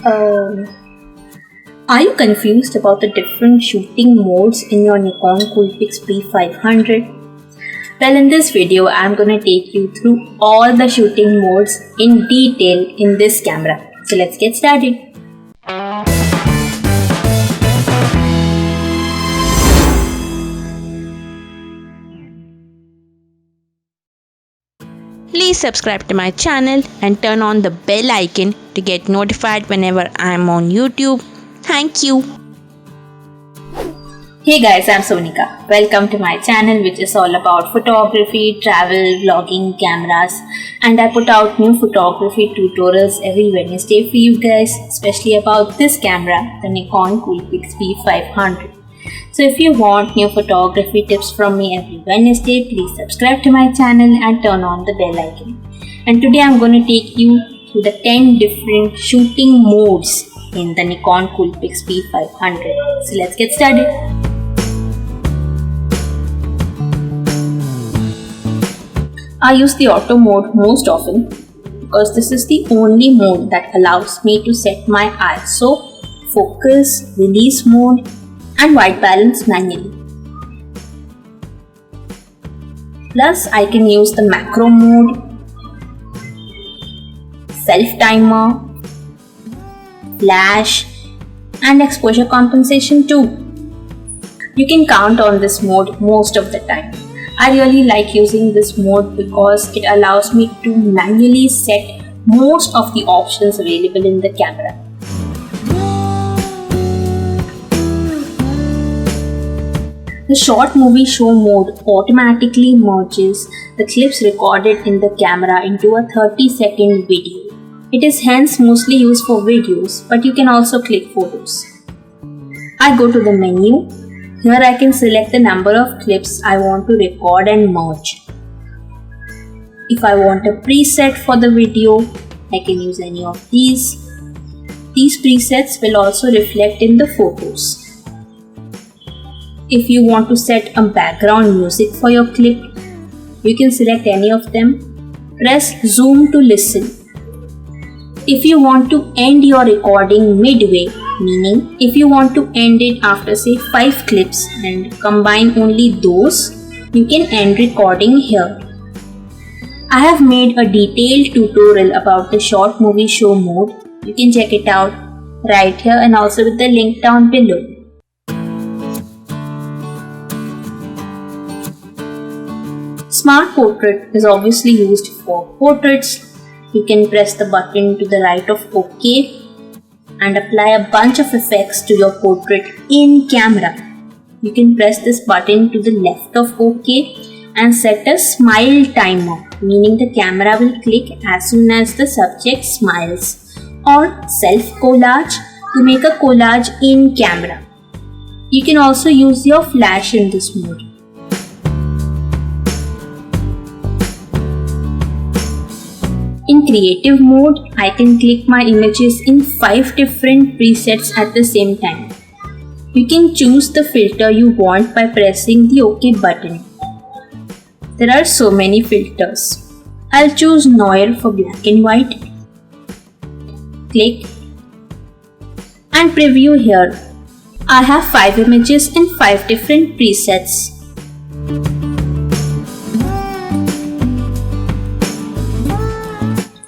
Um, are you confused about the different shooting modes in your Nikon Coolpix P500? Well, in this video, I'm gonna take you through all the shooting modes in detail in this camera. So let's get started. Please subscribe to my channel and turn on the bell icon to get notified whenever I am on YouTube. Thank you. Hey guys, I'm Sonika. Welcome to my channel, which is all about photography, travel, vlogging, cameras, and I put out new photography tutorials every Wednesday for you guys, especially about this camera, the Nikon Coolpix P500. So if you want new photography tips from me every Wednesday, please subscribe to my channel and turn on the bell icon. And today I'm going to take you through the 10 different shooting modes in the Nikon Coolpix P500. So let's get started. I use the auto mode most often because this is the only mode that allows me to set my ISO, focus, release mode, and white balance manually. Plus, I can use the macro mode, self timer, flash, and exposure compensation too. You can count on this mode most of the time. I really like using this mode because it allows me to manually set most of the options available in the camera. The short movie show mode automatically merges the clips recorded in the camera into a 30-second video. It is hence mostly used for videos, but you can also click photos. I go to the menu. Here I can select the number of clips I want to record and merge. If I want a preset for the video, I can use any of these. These presets will also reflect in the photos. If you want to set a background music for your clip, you can select any of them. Press zoom to listen. If you want to end your recording midway, meaning if you want to end it after say 5 clips and combine only those, you can end recording here. I have made a detailed tutorial about the short movie show mode. You can check it out right here and also with the link down below. Smart Portrait is obviously used for portraits. You can press the button to the right of OK and apply a bunch of effects to your portrait in camera. You can press this button to the left of OK and set a smile timer, meaning the camera will click as soon as the subject smiles, or self collage to make a collage in camera. You can also use your flash in this mode. In creative mode, I can click my images in 5 different presets at the same time. You can choose the filter you want by pressing the OK button. There are so many filters. I'll choose Noir for black and white. Click and preview here. I have 5 images in 5 different presets.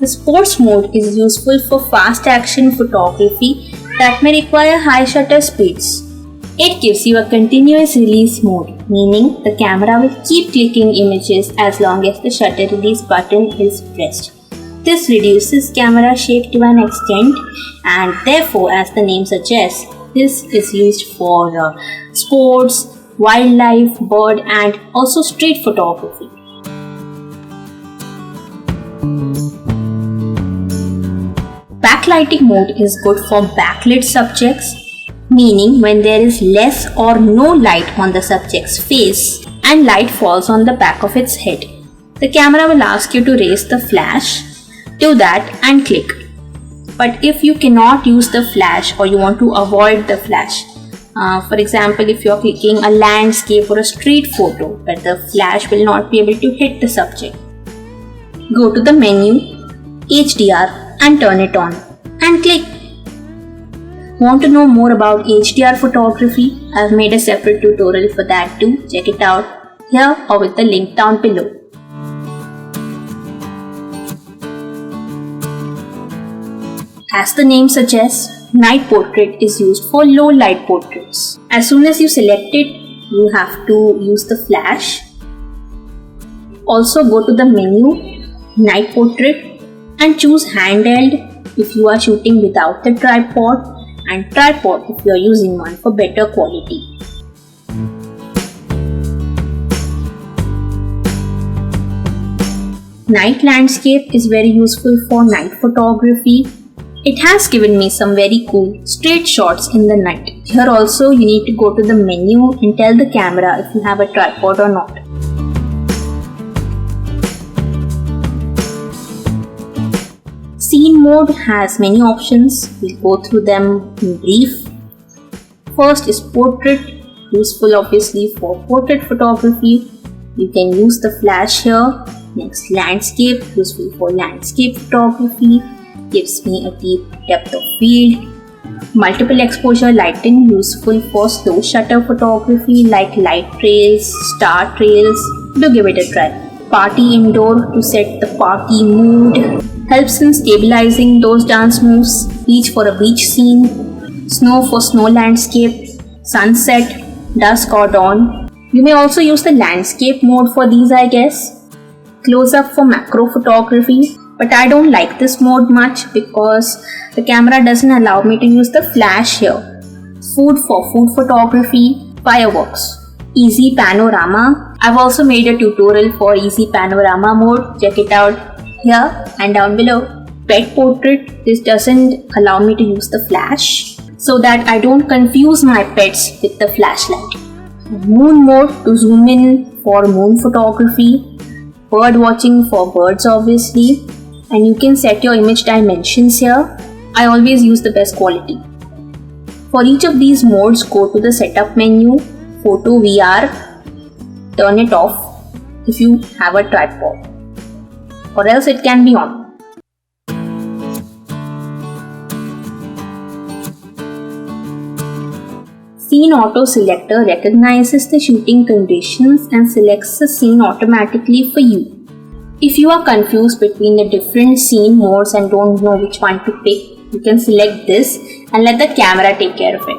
The sports mode is useful for fast action photography that may require high shutter speeds. It gives you a continuous release mode, meaning the camera will keep clicking images as long as the shutter release button is pressed. This reduces camera shake to an extent, and therefore, as the name suggests, this is used for sports, wildlife, bird, and also street photography. Backlighting mode is good for backlit subjects, meaning when there is less or no light on the subject's face and light falls on the back of its head. The camera will ask you to raise the flash. Do that and click. But if you cannot use the flash or you want to avoid the flash, for example, if you are clicking a landscape or a street photo where the flash will not be able to hit the subject, go to the menu, HDR, and turn it on and click. Want to know more about HDR photography? I've made a separate tutorial for that too. Check it out here or with the link down below. As the name suggests, night portrait is used for low light portraits. As soon as you select it, you have to use the flash. Also go to the menu, night portrait, and choose handheld if you are shooting without the tripod, and tripod if you are using one for better quality. Night landscape is very useful for night photography. It has given me some very cool straight shots in the night. Here also you need to go to the menu and tell the camera if you have a tripod or not. Scene mode has many options. We'll go through them in brief. First is portrait, useful obviously for portrait photography. You can use the flash here. Next, landscape, useful for landscape photography. Gives me a deep depth of field. Multiple exposure lighting, useful for slow shutter photography like light trails, star trails. Do give it a try. Party indoor to set the party mood. Helps in stabilizing those dance moves. Beach for a beach scene. Snow for snow landscape. Sunset, dusk or dawn. You may also use the landscape mode for these, I guess. Close up for macro photography. But I don't like this mode much because the camera doesn't allow me to use the flash here. Food for food photography. Fireworks. Easy panorama. I've also made a tutorial for easy panorama mode. Check it out here and down below. Pet portrait. This doesn't allow me to use the flash so that I don't confuse my pets with the flashlight. Moon mode to zoom in for moon photography. Bird watching for birds obviously. And you can set your image dimensions here. I always use the best quality. For each of these modes, go to the setup menu, photo VR, turn it off if you have a tripod, or else it can be on. Scene Auto Selector recognizes the shooting conditions and selects the scene automatically for you. If you are confused between the different scene modes and don't know which one to pick, you can select this and let the camera take care of it.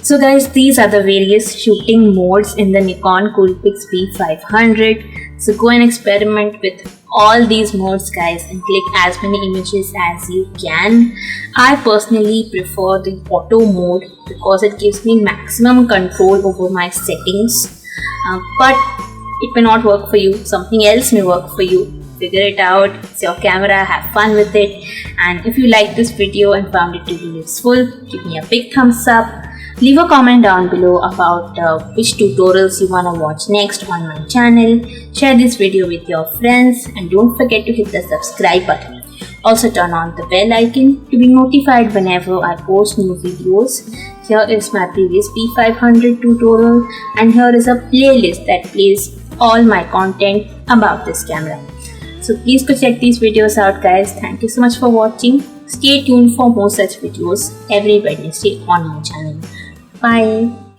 So guys, these are the various shooting modes in the Nikon Coolpix V500. So go and experiment with all these modes guys and click as many images as you can. I personally prefer the auto mode because it gives me maximum control over my settings. But it may not work for you, something else may work for you. Figure it out, it's your camera, have fun with it. And if you like this video and found it to be useful, give me a big thumbs up. Leave a comment down below about which tutorials you wanna watch next on my channel. Share this video with your friends and don't forget to hit the subscribe button. Also turn on the bell icon to be notified whenever I post new videos. Here is my previous P500 tutorial and here is a playlist that plays all my content about this camera. So please go check these videos out guys. Thank you so much for watching. Stay tuned for more such videos every Wednesday on my channel. Bye.